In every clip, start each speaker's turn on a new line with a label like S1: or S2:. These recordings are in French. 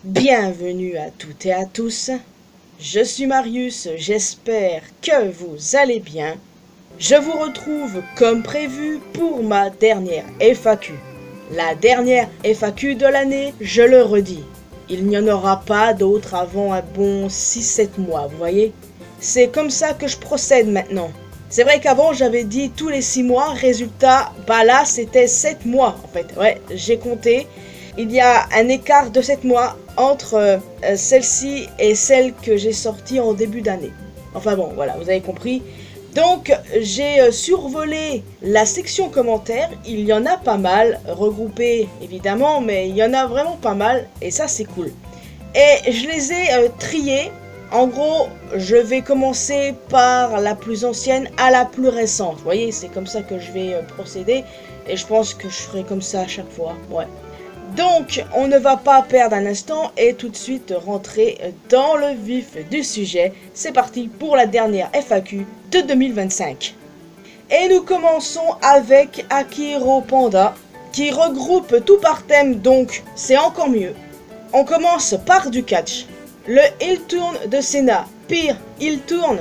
S1: Bienvenue à toutes et à tous, je suis Marius, j'espère que vous allez bien. Je vous retrouve comme prévu pour ma dernière FAQ. La dernière FAQ de l'année, je le redis. Il n'y en aura pas d'autre avant un bon 6-7 mois, vous voyez. C'est comme ça que je procède maintenant. C'est vrai qu'avant j'avais dit tous les 6 mois, résultat, bah là c'était 7 mois en fait. Ouais, j'ai compté. Il y a un écart de 7 mois entre celle-ci et celle que j'ai sortie en début d'année. Enfin bon, voilà, vous avez compris. Donc, j'ai survolé la section commentaires. Il y en a pas mal, regroupés évidemment, mais il y en a vraiment pas mal, et ça c'est cool. Et je les ai triés. En gros, je vais commencer par la plus ancienne à la plus récente. Vous voyez, c'est comme ça que je vais procéder, et je pense que je ferai comme ça à chaque fois, ouais. Donc, on ne va pas perdre un instant et tout de suite rentrer dans le vif du sujet. C'est parti pour la dernière FAQ de 2025. Et nous commençons avec Akihiro Panda, qui regroupe tout par thème, donc c'est encore mieux. On commence par du catch. Le heel turn de Cena, pire heel turn.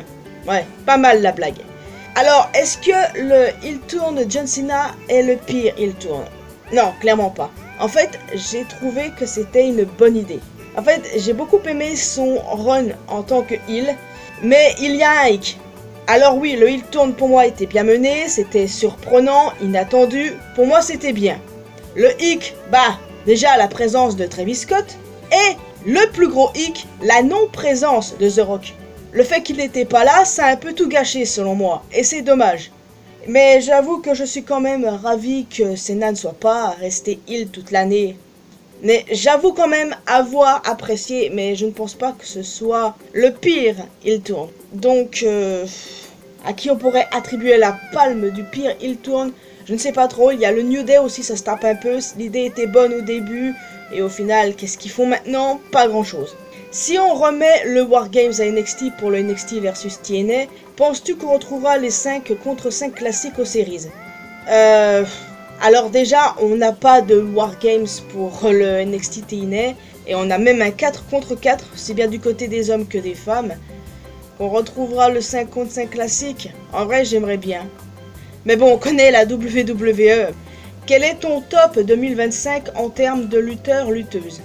S1: Ouais, pas mal la blague. Alors, est-ce que le heel turn de John Cena est le pire heel turn? Non, clairement pas. En fait, j'ai trouvé que c'était une bonne idée. En fait, j'ai beaucoup aimé son run en tant que heel, mais il y a un hic. Alors oui, le heel turn pour moi était bien mené, c'était surprenant, inattendu, pour moi c'était bien. Le hic, bah, déjà la présence de Travis Scott, et le plus gros hic, la non-présence de The Rock. Le fait qu'il n'était pas là, ça a un peu tout gâché selon moi, et c'est dommage. Mais j'avoue que je suis quand même ravi que Cena ne soit pas resté heel toute l'année. Mais j'avoue quand même avoir apprécié, mais je ne pense pas que ce soit le pire heel turn. Donc, à qui on pourrait attribuer la palme du pire heel turn? Je ne sais pas trop. Il y a le New Day aussi, ça se tape un peu. L'idée était bonne au début, et au final, qu'est-ce qu'ils font maintenant? Pas grand-chose. Si on remet le Wargames à NXT pour le NXT versus TNA, penses-tu qu'on retrouvera les 5 contre 5 classiques aux séries? Alors déjà, on n'a pas de Wargames pour le NXT TNA, et on a même un 4 contre 4, c'est bien du côté des hommes que des femmes. On retrouvera le 5 contre 5 classique, en vrai j'aimerais bien. Mais bon, on connaît la WWE. Quel est ton top 2025 en termes de lutteurs-lutteuses?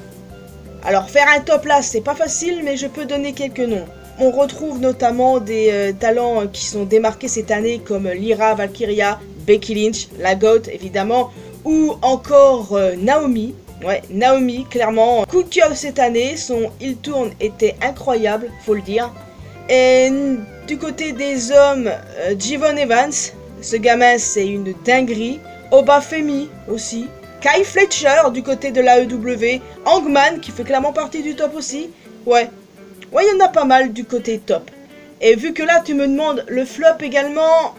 S1: Alors faire un top là c'est pas facile, mais je peux donner quelques noms. On retrouve notamment des talents qui sont démarqués cette année comme Lyra Valkyria, Becky Lynch, la GOAT évidemment, ou encore Naomi. Ouais, Naomi clairement, coup de cœur cette année, son heel turn était incroyable, faut le dire. Et du côté des hommes, Jivon Evans, ce gamin c'est une dinguerie. Oba Femi aussi. Kai Fletcher du côté de l'AEW, Hangman qui fait clairement partie du top aussi. Ouais, il y en a pas mal du côté top. Et vu que là tu me demandes le flop également,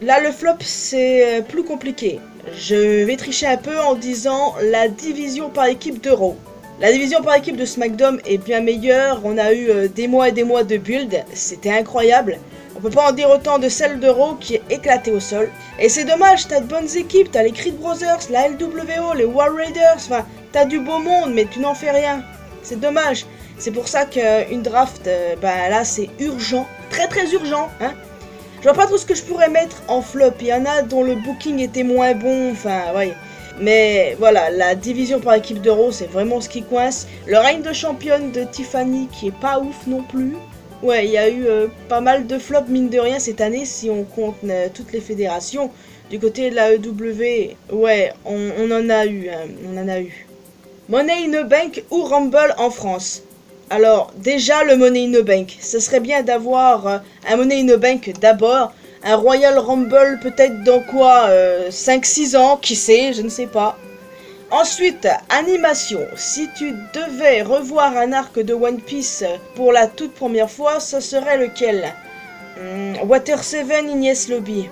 S1: là le flop c'est plus compliqué. Je vais tricher un peu en disant la division par équipe de Raw. La division par équipe de SmackDown est bien meilleure, on a eu des mois et des mois de build, c'était incroyable. On peut pas en dire autant de celle de Raw qui est éclatée au sol. Et c'est dommage, t'as de bonnes équipes, t'as les Creed Brothers, la LWO, les War Raiders, enfin, t'as du beau monde, mais tu n'en fais rien. C'est dommage. C'est pour ça qu'une draft, bah là c'est urgent, très très urgent, hein. Je vois pas trop ce que je pourrais mettre en flop, il y en a dont le booking était moins bon, enfin, ouais. Mais voilà, la division par équipe de Raw, c'est vraiment ce qui coince. Le règne de championne de Tiffany qui est pas ouf non plus. Ouais, il y a eu pas mal de flops mine de rien cette année si on compte toutes les fédérations. Du côté de la EW, ouais, on en a eu, hein, on en a eu. Money in the Bank ou Rumble en France? Alors, déjà le Money in the Bank, ce serait bien d'avoir un Money in the Bank d'abord, un Royal Rumble peut-être dans quoi 5-6 ans, qui sait, je ne sais pas. Ensuite, animation. Si tu devais revoir un arc de One Piece pour la toute première fois, ce serait lequel? Water 7 Ines Lobby.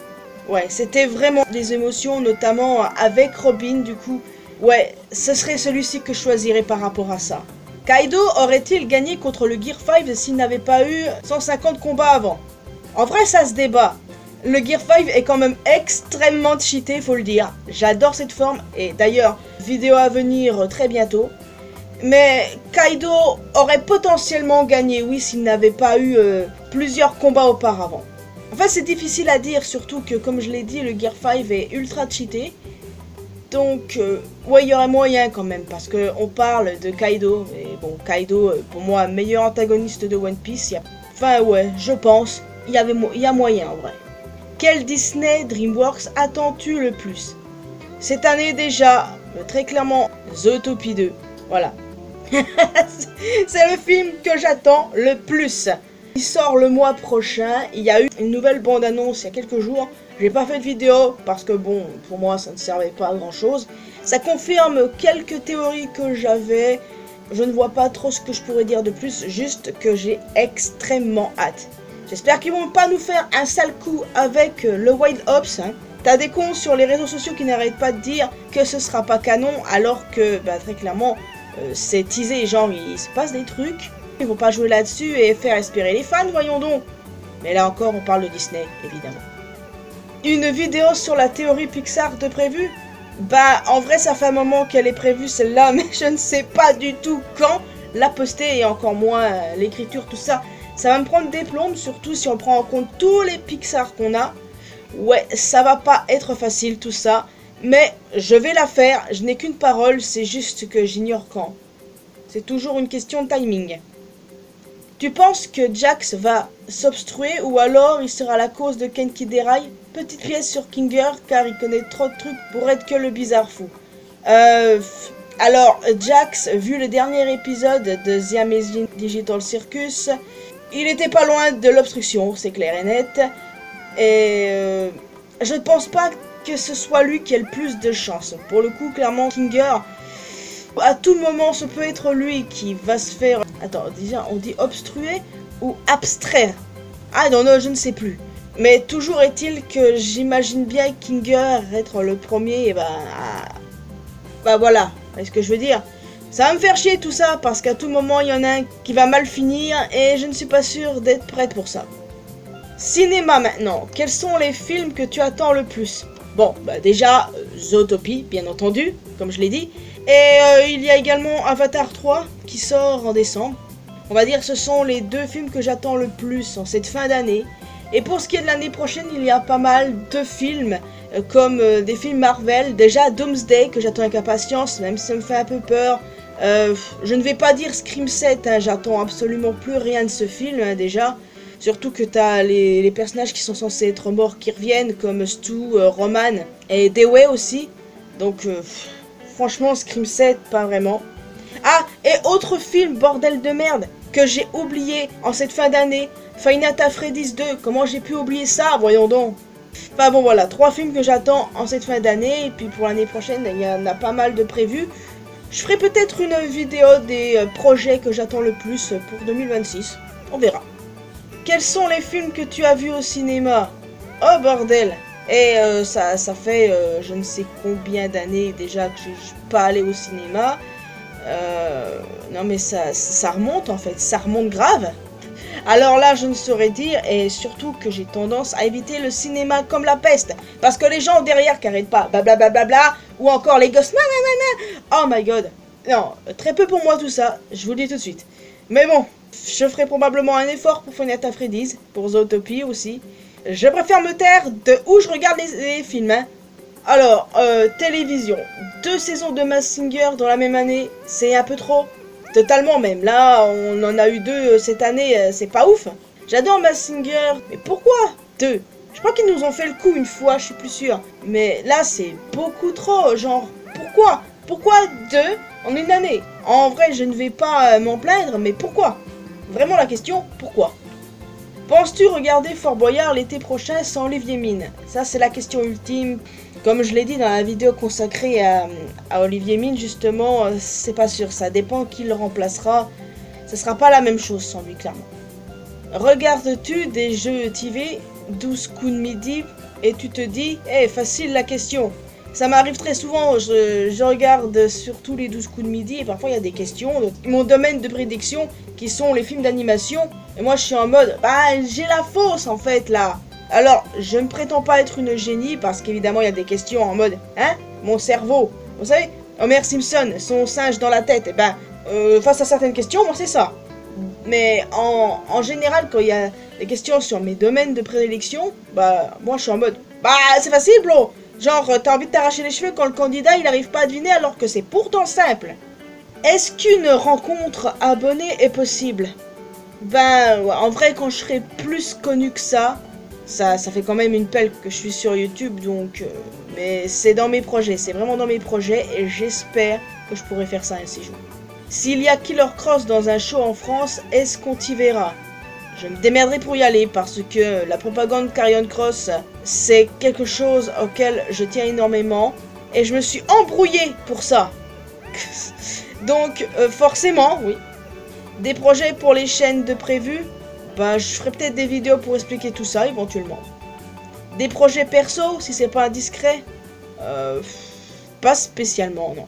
S1: Ouais, c'était vraiment des émotions, notamment avec Robin, du coup. Ouais, ce serait celui-ci que je choisirais par rapport à ça. Kaido aurait-il gagné contre le Gear 5 s'il n'avait pas eu 150 combats avant? En vrai, ça se débat. Le Gear 5 est quand même extrêmement cheaté, faut le dire. J'adore cette forme, et d'ailleurs, vidéo à venir très bientôt. Mais Kaido aurait potentiellement gagné, oui, s'il n'avait pas eu plusieurs combats auparavant. Enfin, c'est difficile à dire, surtout que, comme je l'ai dit, le Gear 5 est ultra cheaté. Donc, ouais, il y aurait moyen quand même, parce qu'on parle de Kaido. Et bon, Kaido, pour moi, meilleur antagoniste de One Piece. Enfin, ouais, je pense, il y a moyen en vrai. Quel Disney DreamWorks attends-tu le plus? Cette année déjà, très clairement, Zootopie 2. Voilà. C'est le film que j'attends le plus. Il sort le mois prochain. Il y a eu une nouvelle bande-annonce il y a quelques jours. J'ai pas fait de vidéo parce que bon, pour moi ça ne servait pas à grand chose. Ça confirme quelques théories que j'avais. Je ne vois pas trop ce que je pourrais dire de plus, juste que j'ai extrêmement hâte. J'espère qu'ils vont pas nous faire un sale coup avec le Wild Ops. Hein. T'as des cons sur les réseaux sociaux qui n'arrêtent pas de dire que ce sera pas canon, alors que bah, très clairement c'est teasé, genre il se passe des trucs. Ils vont pas jouer là-dessus et faire espérer les fans, voyons donc. Mais là encore on parle de Disney, évidemment. Une vidéo sur la théorie Pixar de prévu? Bah en vrai ça fait un moment qu'elle est prévue celle-là, mais je ne sais pas du tout quand la poster et encore moins l'écriture, tout ça. Ça va me prendre des plombes, surtout si on prend en compte tous les Pixar qu'on a. Ouais, ça va pas être facile tout ça, mais je vais la faire, je n'ai qu'une parole, c'est juste que j'ignore quand. C'est toujours une question de timing. Tu penses que Jax va s'obstruer ou alors il sera la cause de Genki déraille? Petite pièce sur Kinger car il connaît trop de trucs pour être que le bizarre fou. Alors, Jax, vu le dernier épisode de The Amazing Digital Circus, il était pas loin de l'obstruction, c'est clair et net. Et je ne pense pas que ce soit lui qui ait le plus de chance. Pour le coup, clairement, Kinger, à tout moment, ce peut être lui qui va se faire... Attends, déjà, on dit obstruer ou abstraire? Ah non, non, je ne sais plus. Mais toujours est-il que j'imagine bien Kinger être le premier, et bah voilà, c'est ce que je veux dire. Ça va me faire chier tout ça, parce qu'à tout moment, il y en a un qui va mal finir, et je ne suis pas sûre d'être prête pour ça. Cinéma maintenant, quels sont les films que tu attends le plus? Bon, bah déjà, Zootopie, bien entendu, comme je l'ai dit. Et il y a également Avatar 3 qui sort en décembre. On va dire que ce sont les deux films que j'attends le plus en cette fin d'année. Et pour ce qui est de l'année prochaine, il y a pas mal de films, comme des films Marvel. Déjà Doomsday, que j'attends avec impatience, même si ça me fait un peu peur. Je ne vais pas dire Scream 7, hein, j'attends absolument plus rien de ce film, hein, déjà. Surtout que t'as les personnages qui sont censés être morts qui reviennent, comme Stu, Roman et Dewey aussi. Donc, franchement, Scream 7, pas vraiment. Ah, et autre film, bordel de merde, que j'ai oublié en cette fin d'année. Five Nights at Freddy's 2, comment j'ai pu oublier ça, voyons donc. Enfin bon, voilà, 3 films que j'attends en cette fin d'année. Et puis pour l'année prochaine, il y en a pas mal de prévus. Je ferai peut-être une vidéo des projets que j'attends le plus pour 2026. On verra. Quels sont les films que tu as vus au cinéma? Oh bordel! Et ça fait je ne sais combien d'années déjà que je ne suis pas allé au cinéma. Non mais ça remonte en fait, ça remonte grave. Alors là je ne saurais dire, et surtout que j'ai tendance à éviter le cinéma comme la peste. Parce que les gens derrière qui n'arrêtent pas, blablabla, ou encore les gosses, oh my god. Non, très peu pour moi tout ça, je vous le dis tout de suite. Mais bon, je ferai probablement un effort pour Five Nights at Freddy's, pour Zootopie aussi. Je préfère me taire de où je regarde les films. Hein. Alors, télévision. 2 saisons de Masked Singer dans la même année, c'est un peu trop. Totalement même. Là, on en a eu 2 cette année, c'est pas ouf. J'adore Masked Singer, mais pourquoi 2? Je crois qu'ils nous ont fait le coup une fois, je suis plus sûre. Mais là, c'est beaucoup trop, genre, pourquoi? Pourquoi 2 en une année? En vrai, je ne vais pas m'en plaindre, mais pourquoi? Vraiment la question, pourquoi? Penses-tu regarder Fort Boyard l'été prochain sans Olivier Mine? Ça, c'est la question ultime. Comme je l'ai dit dans la vidéo consacrée à Olivier Mine, justement, c'est pas sûr. Ça dépend qui le remplacera. Ce sera pas la même chose sans lui, clairement. Regardes-tu des jeux TV 12 coups de midi et tu te dis, facile la question. Ça m'arrive très souvent, je regarde surtout les 12 coups de midi et parfois il y a des questions. Donc, mon domaine de prédiction qui sont les films d'animation. Et moi je suis en mode, j'ai la fausse en fait là. Alors, je ne prétends pas être une génie parce qu'évidemment il y a des questions en mode, mon cerveau. Vous savez, Homer Simpson, son singe dans la tête, face à certaines questions, moi c'est ça. Mais en général, quand il y a des questions sur mes domaines de prédilection, bah moi je suis en mode, bah c'est facile bro. Genre t'as envie de t'arracher les cheveux quand le candidat il arrive pas à deviner alors que c'est pourtant simple. Est-ce qu'une rencontre abonnée est possible? Ben ouais, en vrai quand je serai plus connu que ça fait quand même une pelle que je suis sur YouTube donc mais c'est dans mes projets, c'est vraiment dans mes projets et j'espère que je pourrai faire ça un de ces jours. S'il y a Killer Kross dans un show en France, est-ce qu'on t'y verra? Je me démerderai pour y aller parce que la propagande Karrion Kross, c'est quelque chose auquel je tiens énormément et je me suis embrouillé pour ça. Donc forcément, oui. Des projets pour les chaînes de prévu, bah je ferai peut-être des vidéos pour expliquer tout ça éventuellement. Des projets perso, si c'est pas indiscret, pas spécialement, non.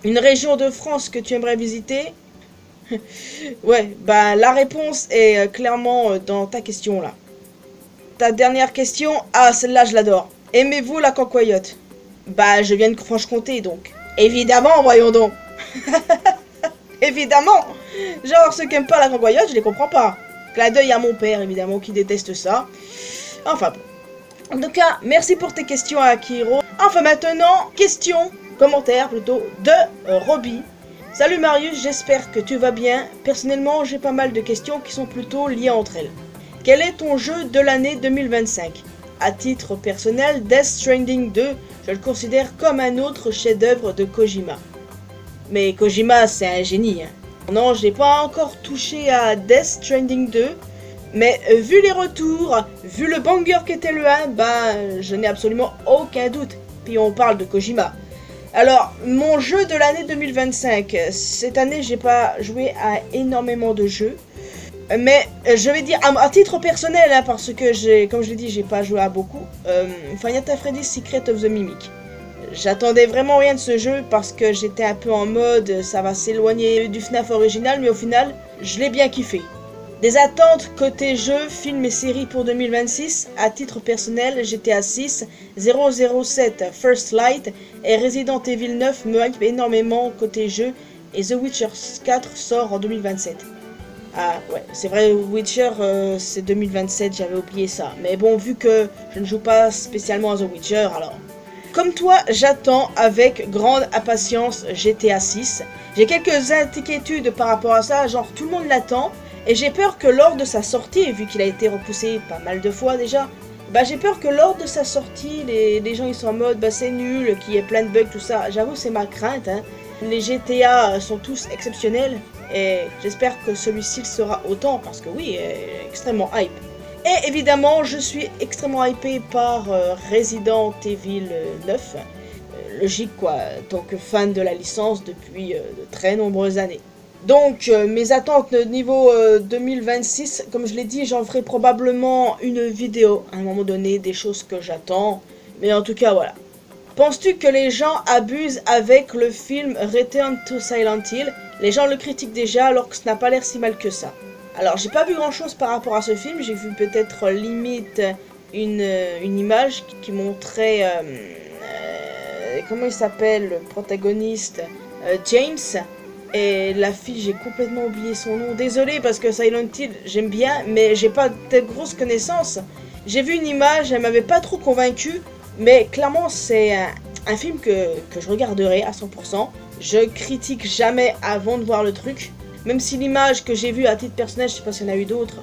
S1: Une région de France que tu aimerais visiter? Ouais, bah la réponse est clairement dans ta question là. Ta dernière question, ah celle-là je l'adore. Aimez-vous la cancoyote? Bah je viens de Franche-Comté donc. Évidemment, voyons donc. Évidemment. Genre ceux qui aiment pas la cancoyote, je les comprends pas. Clin d'œil à mon père évidemment qui déteste ça. Enfin bon. En tout cas, merci pour tes questions Akiro. Enfin maintenant, commentaire plutôt, de Roby. Salut Marius, j'espère que tu vas bien. Personnellement, j'ai pas mal de questions qui sont plutôt liées entre elles. Quel est ton jeu de l'année 2025? À titre personnel, Death Stranding 2, je le considère comme un autre chef-d'œuvre de Kojima. Mais Kojima, c'est un génie. Non, j'ai pas encore touché à Death Stranding 2. Mais vu les retours, vu le banger qu'était le 1, bah je n'ai absolument aucun doute. Puis on parle de Kojima. Alors, mon jeu de l'année 2025, cette année j'ai pas joué à énormément de jeux. Mais je vais dire à titre personnel, hein, parce que comme je l'ai dit, j'ai pas joué à beaucoup. Final Freddy's Secret of the Mimic. J'attendais vraiment rien de ce jeu parce que j'étais un peu en mode ça va s'éloigner du FNAF original, mais au final, je l'ai bien kiffé. Des attentes côté jeux, films et séries pour 2026, à titre personnel, GTA 6, 007 First Light et Resident Evil 9 me hype énormément côté jeux et The Witcher 4 sort en 2027. Ah ouais, c'est vrai, Witcher c'est 2027, j'avais oublié ça. Mais bon, vu que je ne joue pas spécialement à The Witcher, alors... Comme toi, j'attends avec grande impatience GTA 6. J'ai quelques inquiétudes par rapport à ça, genre tout le monde l'attend. Et j'ai peur que lors de sa sortie, vu qu'il a été repoussé pas mal de fois déjà, bah j'ai peur que lors de sa sortie, les gens ils sont en mode bah c'est nul, qu'il y ait plein de bugs, tout ça. J'avoue c'est ma crainte, hein. Les GTA sont tous exceptionnels et j'espère que celui-ci le sera autant parce que oui, extrêmement hype. Et évidemment, je suis extrêmement hypé par Resident Evil 9. Logique quoi, en tant que fan de la licence depuis de très nombreuses années. Donc, mes attentes niveau 2026, comme je l'ai dit, j'en ferai probablement une vidéo à un moment donné, des choses que j'attends. Mais en tout cas, voilà. Penses-tu que les gens abusent avec le film Return to Silent Hill? Les gens le critiquent déjà alors que ce n'a pas l'air si mal que ça. Alors, j'ai pas vu grand chose par rapport à ce film, j'ai vu peut-être limite une image qui montrait, comment il s'appelle, le protagoniste, James, et la fille, j'ai complètement oublié son nom, désolé parce que Silent Hill, j'aime bien, mais j'ai pas de grosses connaissances. J'ai vu une image, elle m'avait pas trop convaincu, mais clairement c'est un film que je regarderai à 100%, je critique jamais avant de voir le truc. Même si l'image que j'ai vue à titre personnel, je sais pas s'il y en a eu d'autres,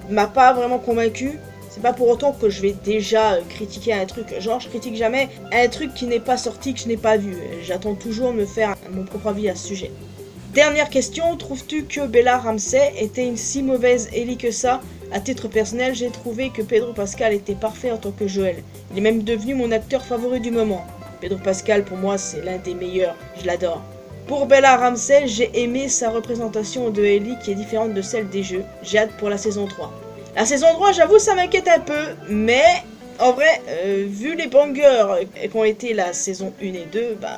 S1: m'a pas vraiment convaincu, c'est pas pour autant que je vais déjà critiquer un truc. Genre, je critique jamais un truc qui n'est pas sorti, que je n'ai pas vu. J'attends toujours de me faire mon propre avis à ce sujet. Dernière question, trouves-tu que Bella Ramsey était une si mauvaise Ellie que ça? À titre personnel, j'ai trouvé que Pedro Pascal était parfait en tant que Joel. Il est même devenu mon acteur favori du moment. Pedro Pascal, pour moi, c'est l'un des meilleurs. Je l'adore. Pour Bella Ramsey, j'ai aimé sa représentation de Ellie qui est différente de celle des jeux. J'ai hâte pour la saison 3. La saison 3, j'avoue, ça m'inquiète un peu, mais en vrai, vu les bangers qu'ont été la saison 1 et 2, bah,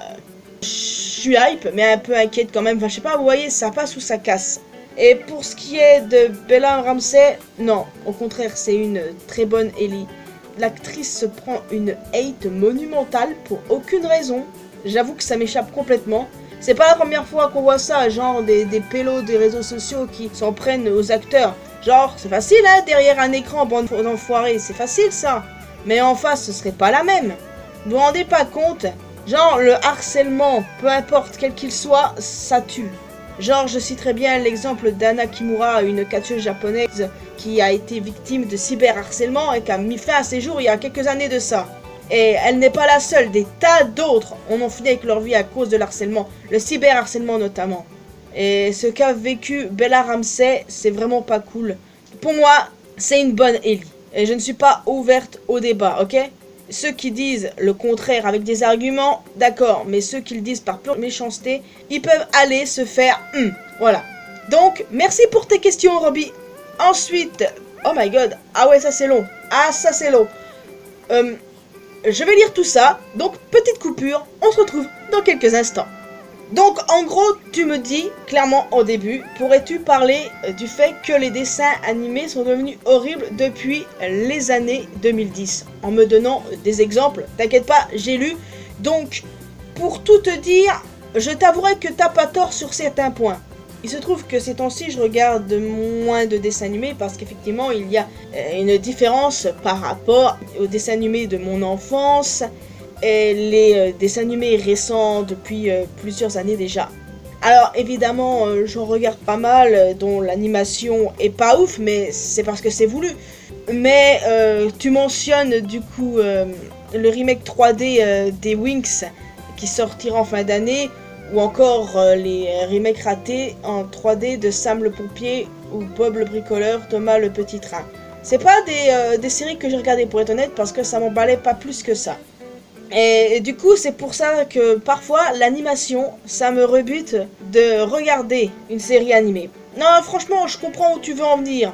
S1: je suis hype, mais un peu inquiète quand même. Enfin, je sais pas, vous voyez, ça passe ou ça casse. Et pour ce qui est de Bella Ramsey, non, au contraire, c'est une très bonne Ellie. L'actrice se prend une hate monumentale pour aucune raison. J'avoue que ça m'échappe complètement. C'est pas la première fois qu'on voit ça, genre des pélos des réseaux sociaux qui s'en prennent aux acteurs. Genre, c'est facile, hein, derrière un écran, bande d'enfoirés, c'est facile ça. Mais en face, ce serait pas la même. Vous vous rendez pas compte? Genre, le harcèlement, peu importe quel qu'il soit, ça tue. Genre, je citerai bien l'exemple d'Anna Kimura, une catcheuse japonaise qui a été victime de cyberharcèlement et qui a mis fin à ses jours il y a quelques années de ça. Et elle n'est pas la seule, des tas d'autres en ont fini avec leur vie à cause de l'harcèlement, le cyberharcèlement notamment. Et ce qu'a vécu Bella Ramsey, c'est vraiment pas cool. Pour moi, c'est une bonne Ellie. Et je ne suis pas ouverte au débat, ok? Ceux qui disent le contraire avec des arguments, d'accord. Mais ceux qui le disent par pure méchanceté, ils peuvent aller se faire... voilà. Donc, merci pour tes questions, Robbie. Ensuite... Oh my god. Ah ouais, ça c'est long. Ah, ça c'est long. Je vais lire tout ça. Donc, petite coupure. On se retrouve dans quelques instants. Donc, en gros, tu me dis, clairement au début, pourrais-tu parler du fait que les dessins animés sont devenus horribles depuis les années 2010, en me donnant des exemples. T'inquiète pas, j'ai lu. Donc, pour tout te dire, je t'avouerai que t'as pas tort sur certains points. Il se trouve que ces temps-ci, je regarde moins de dessins animés parce qu'effectivement, il y a une différence par rapport aux dessins animés de mon enfance et les dessins animés récents depuis plusieurs années déjà. Alors évidemment j'en regarde pas mal dont l'animation est pas ouf, mais c'est parce que c'est voulu. Mais tu mentionnes du coup le remake 3D des Winx qui sortira en fin d'année, ou encore les remakes ratés en 3D de Sam le pompier ou Bob le bricoleur, Thomas le petit train. C'est pas des séries que j'ai regardées pour être honnête, parce que ça m'emballait pas plus que ça. Et du coup, c'est pour ça que parfois, l'animation, ça me rebute de regarder une série animée. Non, franchement, je comprends où tu veux en venir.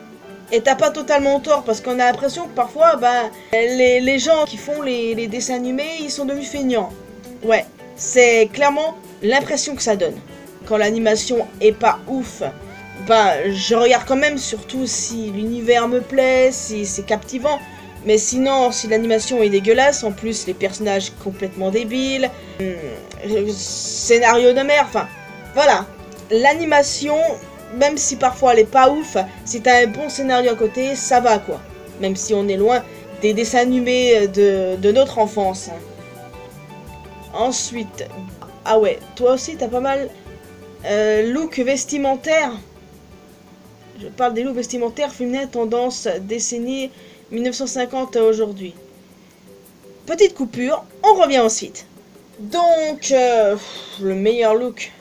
S1: Et t'as pas totalement tort, parce qu'on a l'impression que parfois, les gens qui font les dessins animés, ils sont devenus feignants. Ouais, c'est clairement l'impression que ça donne. Quand l'animation est pas ouf, je regarde quand même, surtout si l'univers me plaît, si c'est captivant. Mais sinon, si l'animation est dégueulasse, en plus les personnages complètement débiles, scénario de merde, enfin, voilà. L'animation, même si parfois elle est pas ouf, si t'as un bon scénario à côté, ça va quoi. Même si on est loin des dessins animés de notre enfance. Ensuite, ah ouais, toi aussi t'as pas mal look vestimentaire. Je parle des looks vestimentaires féminins tendance décennie 1950 à aujourd'hui. Petite coupure, on revient ensuite. Donc, le meilleur look.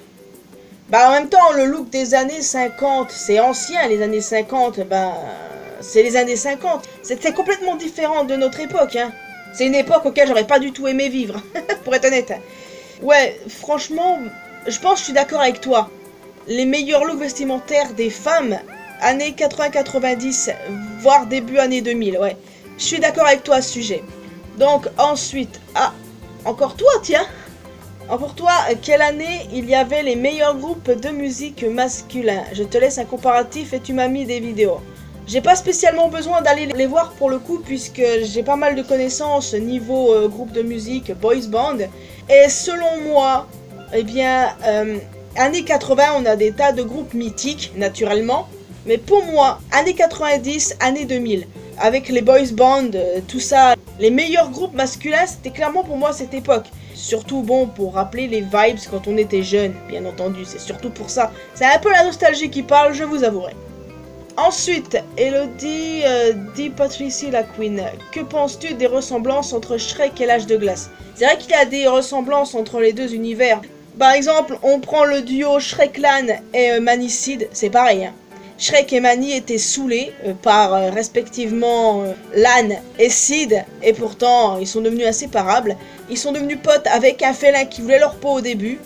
S1: En même temps, le look des années 50, c'est ancien, les années 50, c'est les années 50. C'était complètement différent de notre époque, hein. C'est une époque auquel j'aurais pas du tout aimé vivre, pour être honnête. Ouais, franchement, je pense que je suis d'accord avec toi. Les meilleurs looks vestimentaires des femmes, années 80-90, voire début années 2000, ouais. Je suis d'accord avec toi à ce sujet. Donc ensuite, encore toi, tiens. Encore toi, quelle année il y avait les meilleurs groupes de musique masculins? Je te laisse un comparatif et tu m'as mis des vidéos. J'ai pas spécialement besoin d'aller les voir pour le coup, puisque j'ai pas mal de connaissances niveau groupe de musique, boys band. Et selon moi, eh bien, années 80, on a des tas de groupes mythiques, naturellement. Mais pour moi, années 90, années 2000, avec les boys bands, tout ça, les meilleurs groupes masculins, c'était clairement pour moi cette époque. Surtout bon pour rappeler les vibes quand on était jeune, bien entendu, c'est surtout pour ça. C'est un peu la nostalgie qui parle, je vous avouerai. Ensuite, Elodie dit Patricia la Queen. Que penses-tu des ressemblances entre Shrek et l'Âge de Glace? C'est vrai qu'il y a des ressemblances entre les deux univers. Par exemple, on prend le duo Shrek-Lan et Manny-Sid, c'est pareil, hein. Shrek et Manny étaient saoulés par respectivement Lan et Sid, et pourtant ils sont devenus inséparables. Ils sont devenus potes avec un félin qui voulait leur peau au début,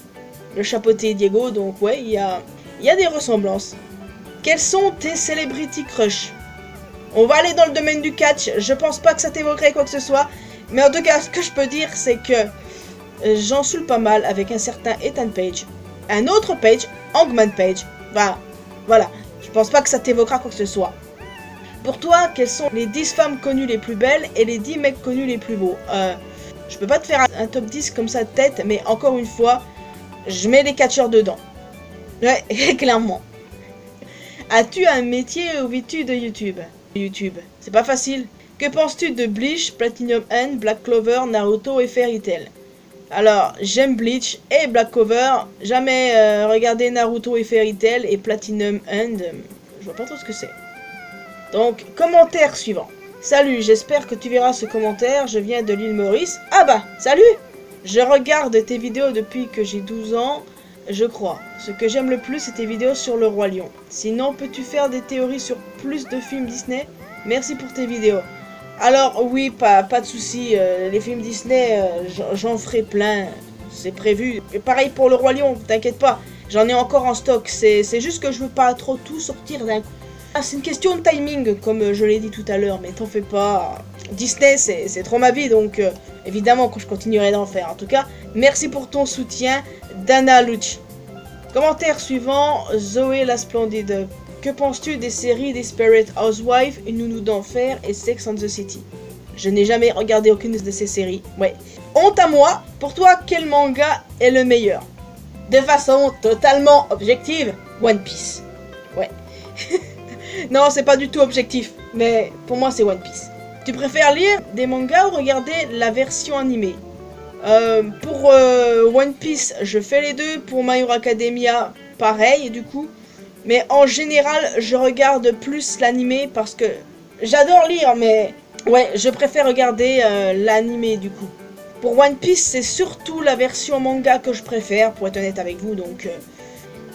S1: le chapeauté Diego, donc ouais, il y a des ressemblances. Quels sont tes celebrity crush? On va aller dans le domaine du catch, je pense pas que ça t'évoquerait quoi que ce soit, mais en tout cas ce que je peux dire c'est que j'en saoule pas mal avec un certain Ethan Page. Un autre Page, Hangman Page, voilà. Je pense pas que ça t'évoquera quoi que ce soit. Pour toi, quelles sont les 10 femmes connues les plus belles et les 10 mecs connus les plus beaux? Je peux pas te faire un top 10 comme ça de tête, mais encore une fois, Je mets les catcheurs dedans. Ouais, clairement. As-tu un métier ou vis-tu de YouTube? YouTube, c'est pas facile. Que penses-tu de Bleach, Platinum End, Black Clover, Naruto et Fairy Tail? Alors, j'aime Bleach et Black Clover. Jamais regardé Naruto et Fairy Tail et Platinum End. Je vois pas trop ce que c'est. Donc, commentaire suivant. Salut, j'espère que tu verras ce commentaire. Je viens de l'île Maurice. Ah bah, salut! Je regarde tes vidéos depuis que j'ai 12 ans, je crois. Ce que j'aime le plus, c'est tes vidéos sur le Roi Lion. Sinon, peux-tu faire des théories sur plus de films Disney? Merci pour tes vidéos. Alors, oui, pas de souci. Les films Disney, j'en ferai plein. C'est prévu. Et pareil pour le Roi Lion, t'inquiète pas. J'en ai encore en stock. C'est juste que je veux pas trop tout sortir d'un coup. Ah, c'est une question de timing, comme je l'ai dit tout à l'heure, mais t'en fais pas. Disney, c'est trop ma vie, donc évidemment que je continuerai d'en faire. En tout cas, merci pour ton soutien, Dana Luch. Commentaire suivant, Zoé la Splendide. Que penses-tu des séries Desperate Housewives, Une nounou d'enfer et Sex and the City? Je n'ai jamais regardé aucune de ces séries. Ouais. Honte à moi. Pour toi, quel manga est le meilleur? De façon totalement objective, One Piece. Ouais. Non, c'est pas du tout objectif, mais pour moi c'est One Piece. Tu préfères lire des mangas ou regarder la version animée? Pour One Piece, je fais les deux. Pour My Hero Academia, pareil du coup. Mais en général, je regarde plus l'animé parce que j'adore lire, mais ouais, je préfère regarder l'animé du coup. Pour One Piece, c'est surtout la version manga que je préfère, pour être honnête avec vous, donc...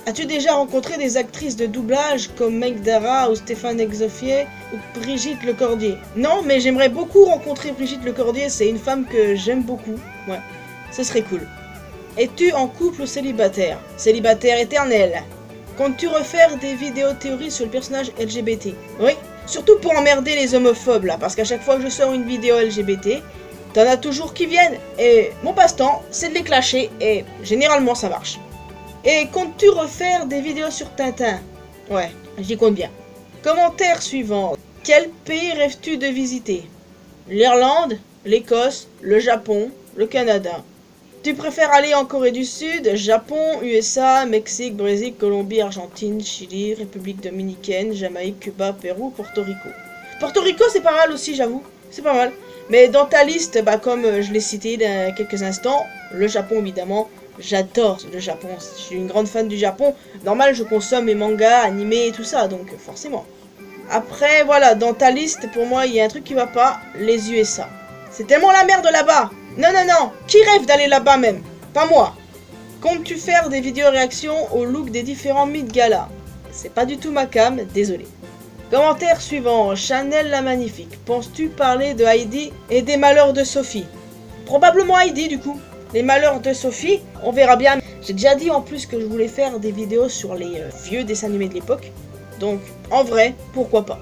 S1: As-tu déjà rencontré des actrices de doublage comme Meg Dara ou Stéphane Exoffier ou Brigitte Lecordier? Non, mais j'aimerais beaucoup rencontrer Brigitte Lecordier, c'est une femme que j'aime beaucoup. Ouais, ce serait cool. Es-tu en couple ou célibataire? Célibataire éternel. Comptes-tu refaire des vidéos théories sur le personnage LGBT? Oui, surtout pour emmerder les homophobes là, parce qu'à chaque fois que je sors une vidéo LGBT, t'en as toujours qui viennent, et mon passe-temps, c'est de les clasher, et généralement ça marche. Et comptes-tu refaire des vidéos sur Tintin? Ouais, j'y compte bien. Commentaire suivant. Quel pays rêves-tu de visiter? L'Irlande, l'Écosse, le Japon, le Canada. Tu préfères aller en Corée du Sud, Japon, USA, Mexique, Brésil, Colombie, Argentine, Chili, République dominicaine, Jamaïque, Cuba, Pérou, Porto Rico. Porto Rico c'est pas mal aussi, j'avoue. C'est pas mal. Mais dans ta liste, bah, comme je l'ai cité il y a quelques instants, le Japon évidemment. J'adore le Japon, je suis une grande fan du Japon. Normal, je consomme mes mangas, animés et tout ça, donc forcément. Après, voilà, dans ta liste, pour moi, il y a un truc qui va pas, les USA. C'est tellement la merde là-bas. Non, non, non, qui rêve d'aller là-bas même? Pas moi. Comptes-tu faire des vidéos réactions au look des différents Met Gala? C'est pas du tout ma cam, désolé. Commentaire suivant, Chanel la Magnifique. Penses-tu parler de Heidi et des malheurs de Sophie? Probablement Heidi du coup. Les malheurs de Sophie, on verra bien. J'ai déjà dit en plus que je voulais faire des vidéos sur les vieux dessins animés de l'époque. Donc, en vrai, pourquoi pas.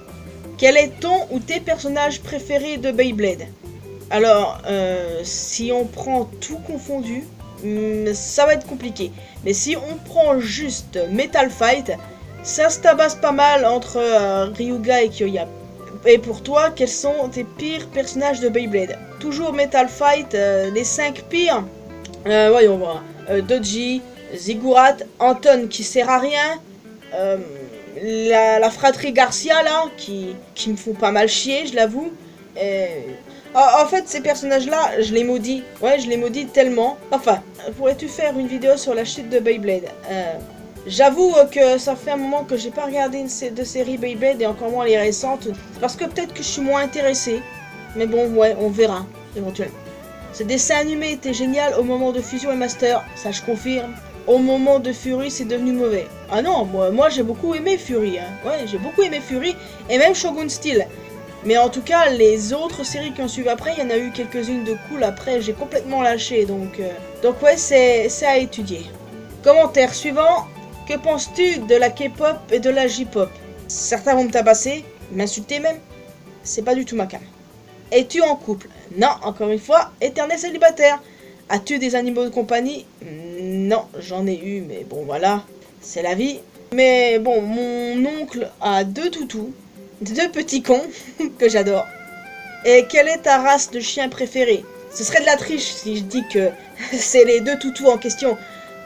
S1: Quel est ton ou tes personnages préférés de Beyblade? Alors, si on prend tout confondu, ça va être compliqué. Mais si on prend juste Metal Fight, ça se tabasse pas mal entre Ryuga et Kyoya. Et pour toi, quels sont tes pires personnages de Beyblade? Toujours Metal Fight, les 5 pires. Voyons voir. Doji, Ziggurat, Anton qui sert à rien. La fratrie Garcia là, qui me font pas mal chier, je l'avoue. En fait, ces personnages-là, je les maudis. Ouais, je les maudis tellement. Enfin, pourrais-tu faire une vidéo sur la chute de Beyblade? J'avoue que ça fait un moment que j'ai pas regardé de série Beyblade et encore moins les récentes. Parce que peut-être que je suis moins intéressé. Mais bon, ouais, on verra, éventuellement. Ce dessin animé était génial au moment de Fusion et Master, ça je confirme. Au moment de Fury, c'est devenu mauvais. Ah non, moi j'ai beaucoup aimé Fury. Hein. Ouais, j'ai beaucoup aimé Fury et même Shogun Steel. Mais en tout cas, les autres séries qui ont suivi après, il y en a eu quelques-unes de cool. Après, j'ai complètement lâché. Donc ouais, c'est à étudier. Commentaire suivant. Que penses-tu de la K-pop et de la J-pop? Certains vont me tabasser, m'insulter même. C'est pas du tout ma cam. Es-tu en couple? Non, encore une fois, éternel célibataire. As-tu des animaux de compagnie? Non, j'en ai eu, mais bon voilà, c'est la vie. Mais bon, mon oncle a 2 toutous, 2 petits cons, que j'adore. Et quelle est ta race de chien préférée? Ce serait de la triche si je dis que c'est les 2 toutous en question.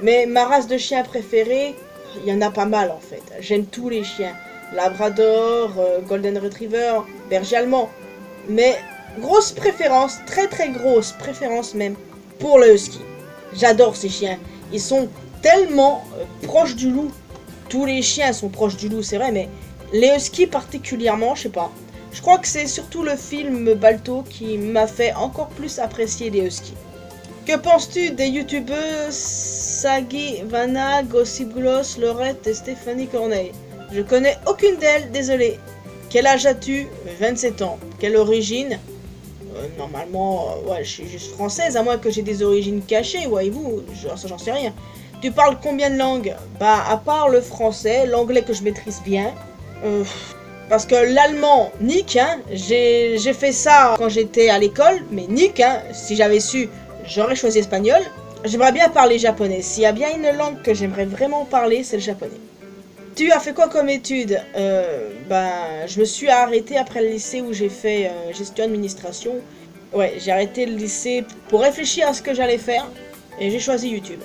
S1: Mais ma race de chien préférée, il y en a pas mal en fait. J'aime tous les chiens. Labrador, Golden Retriever, berger allemand. Mais grosse préférence, très très grosse préférence même, pour le husky. J'adore ces chiens. Ils sont tellement proches du loup. Tous les chiens sont proches du loup, c'est vrai, mais les huskies particulièrement, je sais pas. Je crois que c'est surtout le film Balto qui m'a fait encore plus apprécier les huskies. Que penses-tu des youtubeuses Sagi, Vanna, Gossip Gloss, Laurette et Stéphanie Corneille? Je connais aucune d'elles, désolé. Quel âge as-tu? 27 ans. Quelle origine? Normalement, ouais, je suis juste française, à moins que j'ai des origines cachées, voyez-vous, ça j'en sais rien. Tu parles combien de langues? Bah, à part le français, l'anglais que je maîtrise bien. Parce que l'allemand, nique, hein. J'ai fait ça quand j'étais à l'école, mais nique, hein. Si j'avais su, j'aurais choisi espagnol. J'aimerais bien parler japonais. S'il y a bien une langue que j'aimerais vraiment parler, c'est le japonais. Tu as fait quoi comme études? Je me suis arrêté après le lycée où j'ai fait gestion administration. Ouais, j'ai arrêté le lycée pour réfléchir à ce que j'allais faire et j'ai choisi YouTube.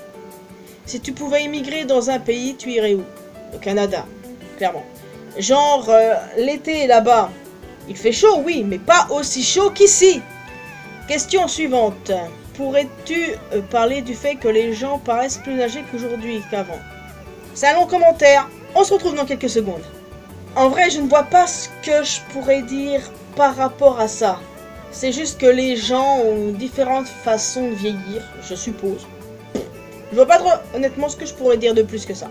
S1: Si tu pouvais immigrer dans un pays, tu irais où? Au Canada, clairement. Genre, l'été là-bas, il fait chaud, oui, mais pas aussi chaud qu'ici. Question suivante. Pourrais-tu parler du fait que les gens paraissent plus âgés qu'aujourd'hui qu'avant? C'est un long commentaire. On se retrouve dans quelques secondes. En vrai, je ne vois pas ce que je pourrais dire par rapport à ça. C'est juste que les gens ont différentes façons de vieillir, je suppose. Je vois pas trop, honnêtement, ce que je pourrais dire de plus que ça.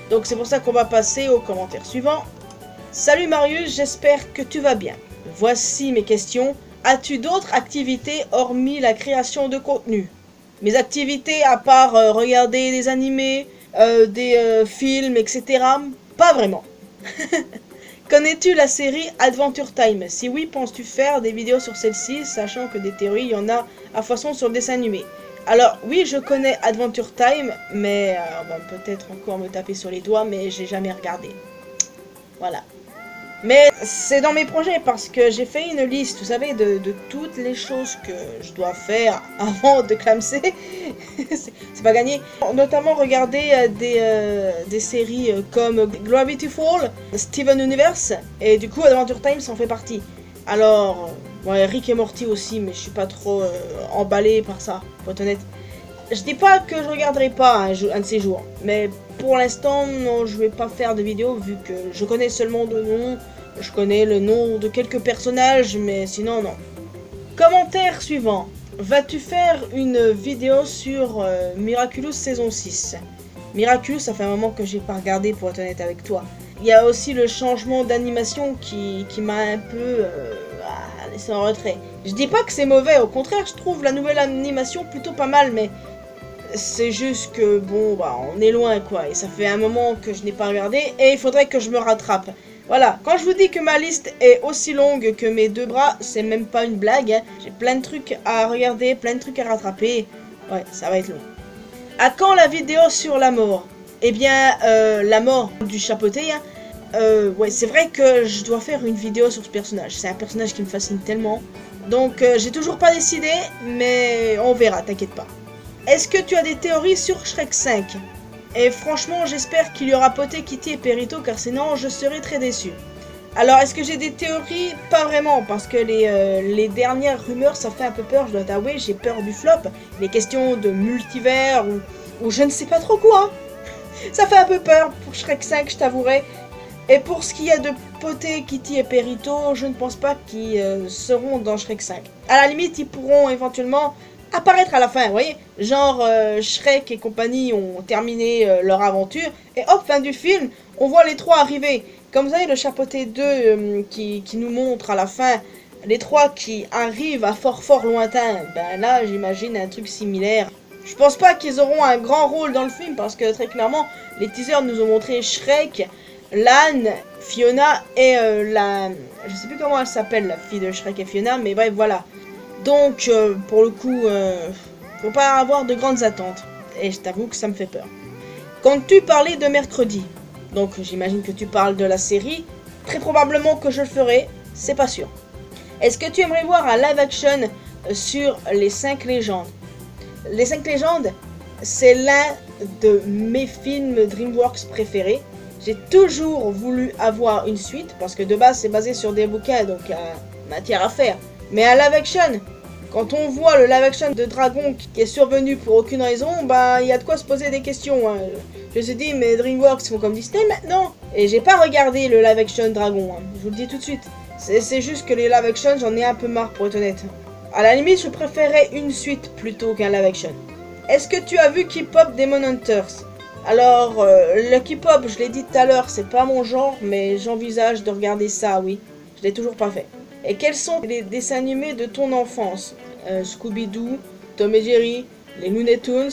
S1: Donc c'est pour ça qu'on va passer au commentaire suivant. Salut Marius, j'espère que tu vas bien. Voici mes questions. As-tu d'autres activités hormis la création de contenu? Mes activités, à part regarder des animés, des films, etc. Pas vraiment. Connais-tu la série Adventure Time? Si oui, penses-tu faire des vidéos sur celle-ci, sachant que des théories, il y en a à façon sur le dessin animé? Alors, oui, je connais Adventure Time, mais on va peut-être encore me taper sur les doigts, mais j'ai jamais regardé. Voilà. Mais c'est dans mes projets parce que j'ai fait une liste, vous savez, de toutes les choses que je dois faire avant de clamser. C'est pas gagné. Notamment regarder des séries comme Gravity Falls, Steven Universe, et du coup Adventure Time s'en fait partie. Alors, ouais, Rick et Morty aussi, mais je suis pas trop emballé par ça, pour être honnête. Je dis pas que je regarderai pas un de ces jours, mais pour l'instant, non, je vais pas faire de vidéo vu que je connais seulement de noms. Je connais le nom de quelques personnages, mais sinon, non. Commentaire suivant. Vas-tu faire une vidéo sur Miraculous saison 6? Miraculous, ça fait un moment que j'ai pas regardé, pour être honnête avec toi. Il y a aussi le changement d'animation qui m'a un peu laissé en retrait. Je dis pas que c'est mauvais, au contraire, je trouve la nouvelle animation plutôt pas mal, mais c'est juste que, bon, bah, on est loin, quoi. Et ça fait un moment que je n'ai pas regardé, et il faudrait que je me rattrape. Voilà, quand je vous dis que ma liste est aussi longue que mes deux bras, c'est même pas une blague, hein. J'ai plein de trucs à regarder, plein de trucs à rattraper. Ouais, ça va être long. À quand la vidéo sur la mort? Eh bien, la mort du chapeauté, hein. Ouais, c'est vrai que je dois faire une vidéo sur ce personnage. C'est un personnage qui me fascine tellement. Donc, j'ai toujours pas décidé, mais on verra, t'inquiète pas. Est-ce que tu as des théories sur Shrek 5? Et franchement, j'espère qu'il y aura Poté, Kitty et Perito, car sinon, je serai très déçu. Alors, est-ce que j'ai des théories? Pas vraiment, parce que les dernières rumeurs, ça fait un peu peur, je dois t'avouer, j'ai peur du flop. Les questions de multivers, ou je ne sais pas trop quoi. Ça fait un peu peur pour Shrek 5, je t'avouerai. Et pour ce qui est de Poté, Kitty et Perito, je ne pense pas qu'ils seront dans Shrek 5. À la limite, ils pourront éventuellement apparaître à la fin, vous voyez, genre Shrek et compagnie ont terminé leur aventure, et hop, fin du film, on voit les trois arriver. Comme vous savez, le chapeauté 2 qui nous montre à la fin les trois qui arrivent à fort lointain, ben là, j'imagine un truc similaire. Je pense pas qu'ils auront un grand rôle dans le film, parce que très clairement, les teasers nous ont montré Shrek, Lan, Fiona et je sais plus comment elle s'appelle, la fille de Shrek et Fiona, mais bref, voilà. Donc, pour le coup, faut pas avoir de grandes attentes. Et je t'avoue que ça me fait peur. Comptes-tu parler de mercredi? Donc, j'imagine que tu parles de la série. Très probablement que je le ferai, c'est pas sûr. Est-ce que tu aimerais voir un live action sur les 5 légendes? Les 5 légendes, c'est l'un de mes films DreamWorks préférés. J'ai toujours voulu avoir une suite, parce que de base c'est basé sur des bouquins, donc il y a matière à faire. Mais un live action, quand on voit le live action de Dragon qui est survenu pour aucune raison, bah il y a de quoi se poser des questions. Hein. Je me suis dit, mais DreamWorks font comme Disney maintenant. Et j'ai pas regardé le live action Dragon, hein. Je vous le dis tout de suite. C'est juste que les live action, j'en ai un peu marre pour être honnête. À la limite, je préférais une suite plutôt qu'un live action. Est-ce que tu as vu K-pop Demon Hunters? Alors, le K-pop, je l'ai dit tout à l'heure, c'est pas mon genre, mais j'envisage de regarder ça, oui. Je l'ai toujours pas fait. Et quels sont les dessins animés de ton enfance? Scooby-Doo, Tom et Jerry, les Looney Tunes,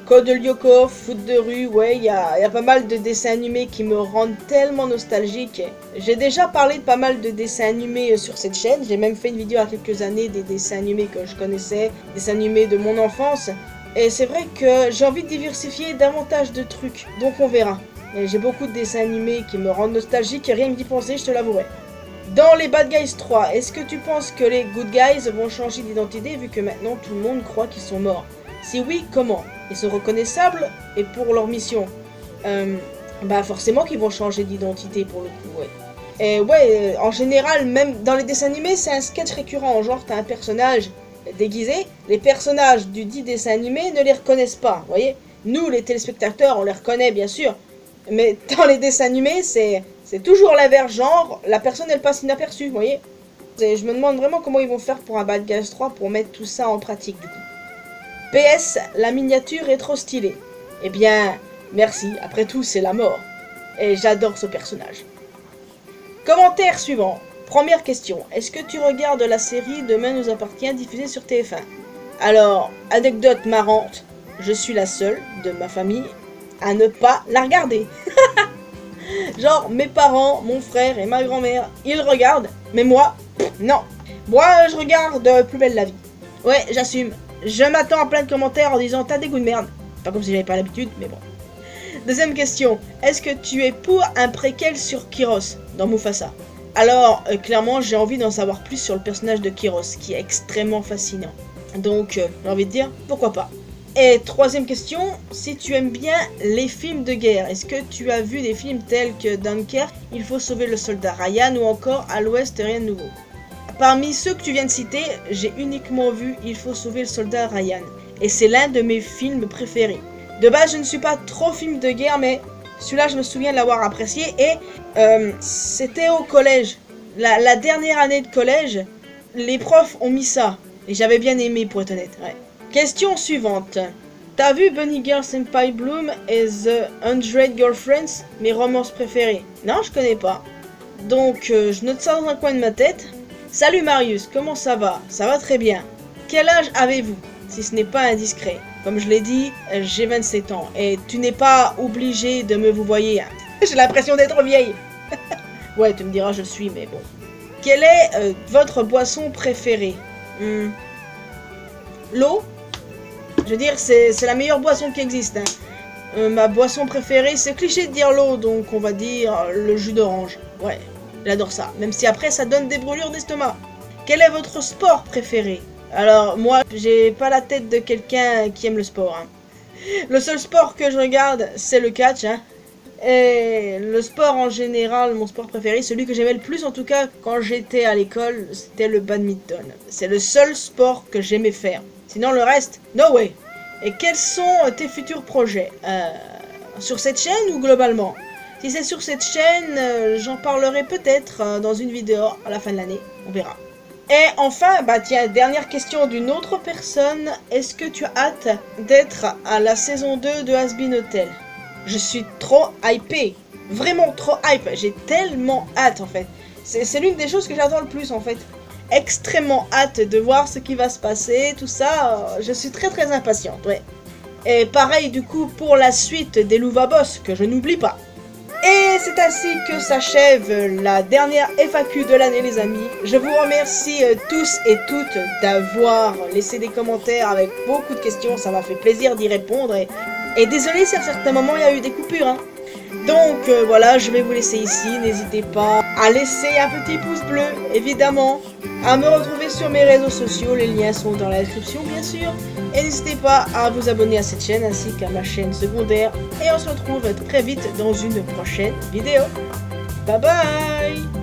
S1: Code Lyoko, Foot de rue, ouais, il y a pas mal de dessins animés qui me rendent tellement nostalgique. J'ai déjà parlé de pas mal de dessins animés sur cette chaîne, j'ai même fait une vidéo il y a quelques années des dessins animés que je connaissais, dessins animés de mon enfance. Et c'est vrai que j'ai envie de diversifier davantage de trucs, donc on verra. J'ai beaucoup de dessins animés qui me rendent nostalgique et rien que d'y penser, je te l'avouerai. Dans les Bad Guys 3, est-ce que tu penses que les Good Guys vont changer d'identité vu que maintenant tout le monde croit qu'ils sont morts? Si oui, comment? Ils sont reconnaissables et pour leur mission? Bah forcément qu'ils vont changer d'identité pour le coup, ouais. Et ouais, en général, même dans les dessins animés, c'est un sketch récurrent. Genre, t'as un personnage déguisé, les personnages du dit dessin animé ne les reconnaissent pas, vous voyez. Nous, les téléspectateurs, on les reconnaît bien sûr, mais dans les dessins animés, c'est toujours l'inverse, genre, la personne elle passe inaperçue, vous voyez. Et je me demande vraiment comment ils vont faire pour un Bad Guys 3 pour mettre tout ça en pratique du coup. PS, la miniature est trop stylée. Eh bien, merci, après tout c'est la mort. Et j'adore ce personnage. Commentaire suivant. Première question, est-ce que tu regardes la série Demain nous appartient diffusée sur TF1? Alors, anecdote marrante, je suis la seule de ma famille à ne pas la regarder. Genre, mes parents, mon frère et ma grand-mère, ils regardent, mais moi, non. Moi, je regarde Plus belle la vie. Ouais, j'assume. Je m'attends à plein de commentaires en disant t'as des goûts de merde. Pas comme si j'avais pas l'habitude, mais bon. Deuxième question, est-ce que tu es pour un préquel sur Kyros dans Mufasa? Alors, clairement, j'ai envie d'en savoir plus sur le personnage de Kyros, qui est extrêmement fascinant. Donc, j'ai envie de dire, pourquoi pas. Et troisième question, si tu aimes bien les films de guerre, est-ce que tu as vu des films tels que Dunkerque, Il faut sauver le soldat Ryan ou encore À l'Ouest, rien de nouveau? Parmi ceux que tu viens de citer, j'ai uniquement vu Il faut sauver le soldat Ryan. Et c'est l'un de mes films préférés. De base, je ne suis pas trop film de guerre, mais celui-là, je me souviens de l'avoir apprécié. Et c'était au collège. La dernière année de collège, les profs ont mis ça. Et j'avais bien aimé, pour être honnête. Ouais. Question suivante. T'as vu Bunny Girl Senpai Bloom et The 100 Girlfriends, mes romances préférées? Non, je connais pas. Donc, je note ça dans un coin de ma tête. Salut Marius, comment ça va? Ça va très bien. Quel âge avez-vous? Si ce n'est pas indiscret. Comme je l'ai dit, j'ai 27 ans. Et tu n'es pas obligé de me vous voyer. Hein. J'ai l'impression d'être vieille. Ouais, tu me diras je suis, mais bon. Quelle est votre boisson préférée? L'eau? Je veux dire, c'est la meilleure boisson qui existe. Hein. Ma boisson préférée, c'est cliché de dire l'eau, donc on va dire le jus d'orange. Ouais, j'adore ça. Même si après, ça donne des brûlures d'estomac. Quel est votre sport préféré? Alors, moi, j'ai pas la tête de quelqu'un qui aime le sport. Hein. Le seul sport que je regarde, c'est le catch. Hein. Et le sport en général, mon sport préféré, celui que j'aimais le plus en tout cas quand j'étais à l'école, c'était le badminton. C'est le seul sport que j'aimais faire. Sinon le reste, no way. Et quels sont tes futurs projets? Sur cette chaîne ou globalement? Si c'est sur cette chaîne, j'en parlerai peut-être dans une vidéo à la fin de l'année. On verra. Et enfin, bah tiens, dernière question d'une autre personne. Est-ce que tu as hâte d'être à la saison 2 de Has-Been Hotel? Je suis trop hypé. Vraiment trop hype. J'ai tellement hâte en fait. C'est l'une des choses que j'attends le plus en fait. Extrêmement hâte de voir ce qui va se passer, tout ça. Je suis très très impatiente, ouais. Et pareil du coup pour la suite des Louva Boss, que je n'oublie pas. Et c'est ainsi que s'achève la dernière FAQ de l'année les amis. Je vous remercie tous et toutes d'avoir laissé des commentaires avec beaucoup de questions. Ça m'a fait plaisir d'y répondre. Et désolé si à certains moments il y a eu des coupures. Hein. Donc voilà, je vais vous laisser ici. N'hésitez pas à laisser un petit pouce bleu, évidemment, à me retrouver sur mes réseaux sociaux. Les liens sont dans la description, bien sûr. Et n'hésitez pas à vous abonner à cette chaîne ainsi qu'à ma chaîne secondaire. Et on se retrouve très vite dans une prochaine vidéo. Bye bye!